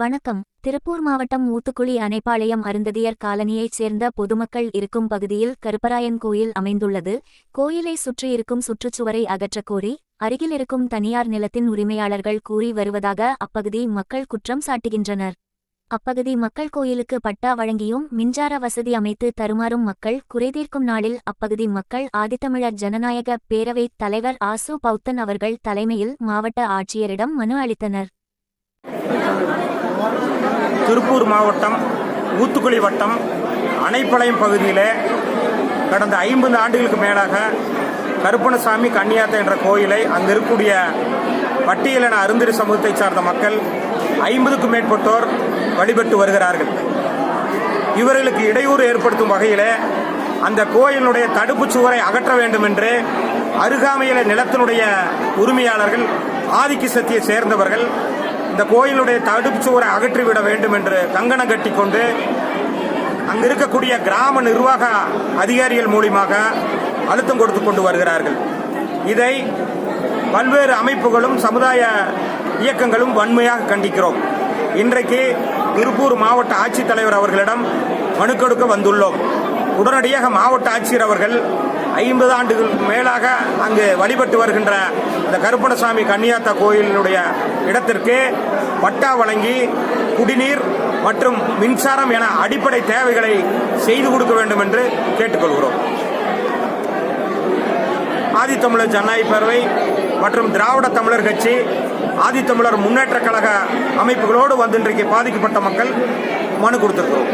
வணக்கம். திருப்பூர் மாவட்டம் ஊத்துக்குளி அணைப்பாளையம் அருந்ததியர் காலனியைச் சேர்ந்த பொதுமக்கள் இருக்கும் பகுதியில் கருப்பராயன் கோயில் அமைந்துள்ளது. கோயிலை சுற்றியிருக்கும் சுற்றுச்சுவரை அகற்றக் கோரி அருகில் இருக்கும் தனியார் நிலத்தின் உரிமையாளர்கள் கூறி வருவதாக அப்பகுதி மக்கள் குற்றம் சாட்டுகின்றனர். அப்பகுதி மக்கள் கோயிலுக்கு பட்டா வழங்கியும் மின்சார வசதி அமைத்து தருமாறும் மக்கள் குறைதீர்க்கும் நாளில் அப்பகுதி மக்கள் ஆதித்தமிழர் ஜனநாயக பேரவைத் தலைவர் ஆசு பௌத்தன் அவர்கள் தலைமையில் மாவட்ட ஆட்சியரிடம் மனு அளித்தனர். திருப்பூர் மாவட்டம் ஊத்துக்குளி வட்டம் அணைப்பாளையம் பகுதியில் கடந்த 50 ஆண்டுகளுக்கு மேலாக கருப்பணசாமி கன்னியாத்தா என்ற கோயிலை அங்கு இருக்கக்கூடிய பட்டியலின அருந்ததி சமூகத்தை சார்ந்த மக்கள் 50க்கும் மேற்பட்டோர் வழிபட்டு வருகிறார்கள். இவர்களுக்கு இடையூறு ஏற்படுத்தும் வகையில் அந்த கோயிலுடைய தடுப்பு சுவரை அகற்ற வேண்டும் என்று அருகாமையில நிலத்தினுடைய உரிமையாளர்கள் ஆதிக்கத்தை சேர்ந்தவர்கள் இந்த கோயிலுடைய தடுப்பு சுவரை அகற்றிவிட வேண்டும் என்று கங்கணம் கட்டி கொண்டு அங்கு இருக்கக்கூடிய கிராம நிர்வாக அதிகாரிகள் மூலமாக அழுத்தம் கொடுத்து கொண்டு வருகிறார்கள். இதை பல்வேறு அமைப்புகளும் சமுதாய இயக்கங்களும் வன்மையாக கண்டிக்கிறோம். இன்றைக்கு திருப்பூர் மாவட்ட ஆட்சித்தலைவர் அவர்களிடம் மனு கொடுக்க வந்துள்ளோம். உடனடியாக மாவட்ட ஆட்சியர் அவர்கள் 50 ஆண்டுகளுக்கு மேலாக அங்கு வழிபட்டு வருகின்ற இந்த கருப்பணசாமி கன்னியாத்தா கோயிலினுடைய இடத்திற்கு பட்டா வழங்கி குடிநீர் மற்றும் மின்சாரம் என அடிப்படை தேவைகளை செய்து கொடுக்க வேண்டும் என்று கேட்டுக்கொள்கிறோம். ஆதித்தமிழர் ஜனநாயக பேரவை மற்றும் திராவிட தமிழர் கட்சி, ஆதித்தமிழர் முன்னேற்ற கழக அமைப்புகளோடு வந்து இன்றைக்கு பாதிக்கப்பட்ட மக்கள் மனு கொடுத்திருக்கிறோம்.